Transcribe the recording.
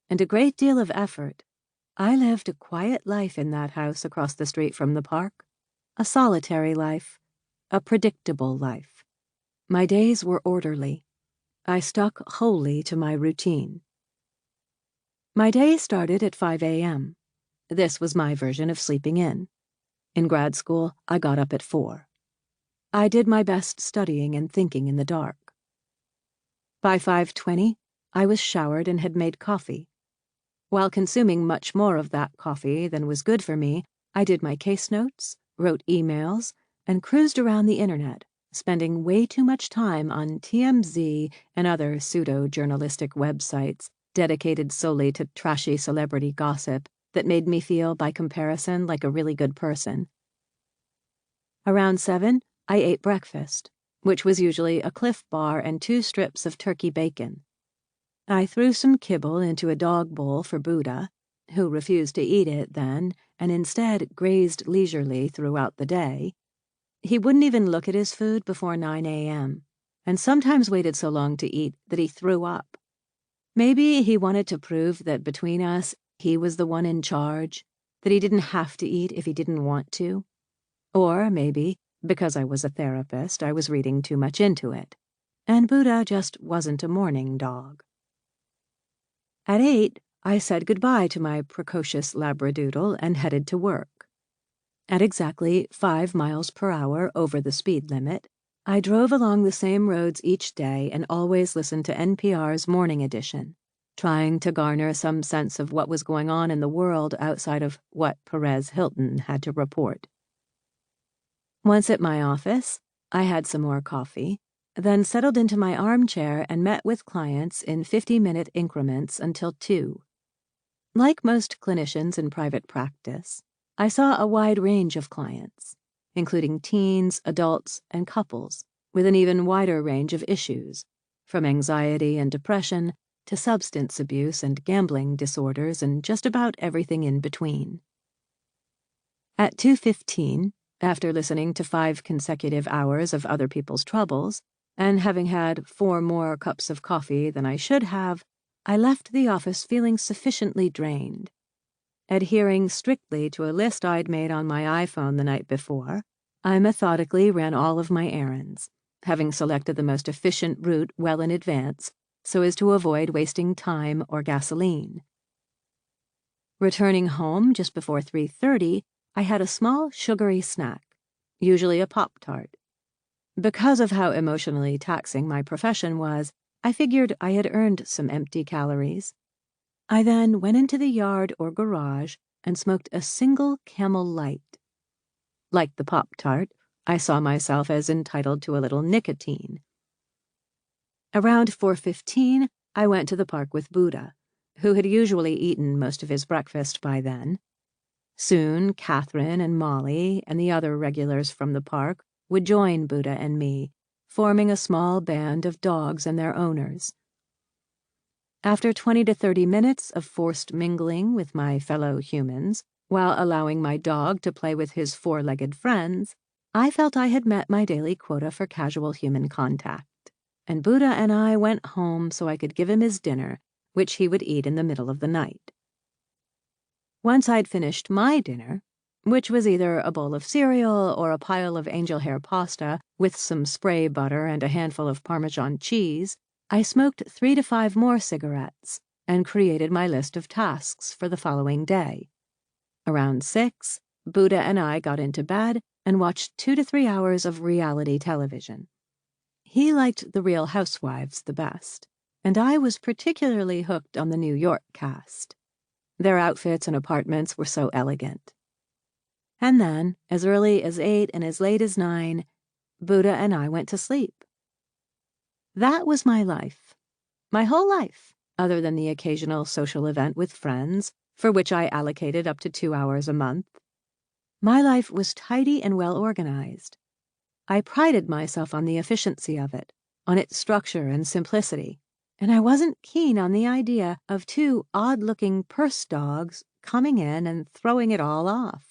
and a great deal of effort, I lived a quiet life in that house across the street from the park. A solitary life. A predictable life. My days were orderly. I stuck wholly to my routine. My day started at 5 a.m. This was my version of sleeping in. In grad school, I got up at 4. I did my best studying and thinking in the dark. By 5:20, I was showered and had made coffee. While consuming much more of that coffee than was good for me, I did my case notes, wrote emails, and cruised around the internet, spending way too much time on TMZ and other pseudo-journalistic websites dedicated solely to trashy celebrity gossip that made me feel, by comparison, like a really good person. Around 7, I ate breakfast, which was usually a Cliff Bar and 2 strips of turkey bacon. I threw some kibble into a dog bowl for Buddha, who refused to eat it then and instead grazed leisurely throughout the day. He wouldn't even look at his food before 9 a.m., and sometimes waited so long to eat that he threw up. Maybe he wanted to prove that between us, he was the one in charge, that he didn't have to eat if he didn't want to. Or maybe, because I was a therapist, I was reading too much into it, and Buddha just wasn't a morning dog. At 8, I said goodbye to my precocious Labradoodle and headed to work. At exactly 5 miles per hour over the speed limit, I drove along the same roads each day and always listened to NPR's Morning Edition, trying to garner some sense of what was going on in the world outside of what Perez Hilton had to report. Once at my office, I had some more coffee, then settled into my armchair and met with clients in 50-minute increments until 2. Like most clinicians in private practice, I saw a wide range of clients, including teens, adults, and couples, with an even wider range of issues, from anxiety and depression to substance abuse and gambling disorders and just about everything in between. At 2:15, after listening to 5 consecutive hours of other people's troubles, and having had 4 more cups of coffee than I should have, I left the office feeling sufficiently drained. Adhering strictly to a list I'd made on my iPhone the night before, I methodically ran all of my errands, having selected the most efficient route well in advance so as to avoid wasting time or gasoline. Returning home just before 3:30, I had a small sugary snack, usually a Pop-Tart. Because of how emotionally taxing my profession was, I figured I had earned some empty calories. I then went into the yard or garage and smoked a single Camel Light. Like the Pop-Tart, I saw myself as entitled to a little nicotine. Around 4:15, I went to the park with Buddha, who had usually eaten most of his breakfast by then. Soon, Catherine and Molly and the other regulars from the park would join Buddha and me, forming a small band of dogs and their owners. After 20 to 30 minutes of forced mingling with my fellow humans, while allowing my dog to play with his 4-legged friends, I felt I had met my daily quota for casual human contact, and Buddha and I went home so I could give him his dinner, which he would eat in the middle of the night. Once I'd finished my dinner, which was either a bowl of cereal or a pile of angel hair pasta with some spray butter and a handful of Parmesan cheese, I smoked 3 to 5 more cigarettes and created my list of tasks for the following day. Around 6, Buddha and I got into bed and watched 2 to 3 hours of reality television. He liked The Real Housewives the best, and I was particularly hooked on the New York cast. Their outfits and apartments were so elegant. And then, as early as 8 and as late as 9, Buddha and I went to sleep. That was my life. My whole life, other than the occasional social event with friends, for which I allocated up to 2 hours a month. My life was tidy and well organized. I prided myself on the efficiency of it, on its structure and simplicity, and I wasn't keen on the idea of 2 odd-looking purse dogs coming in and throwing it all off.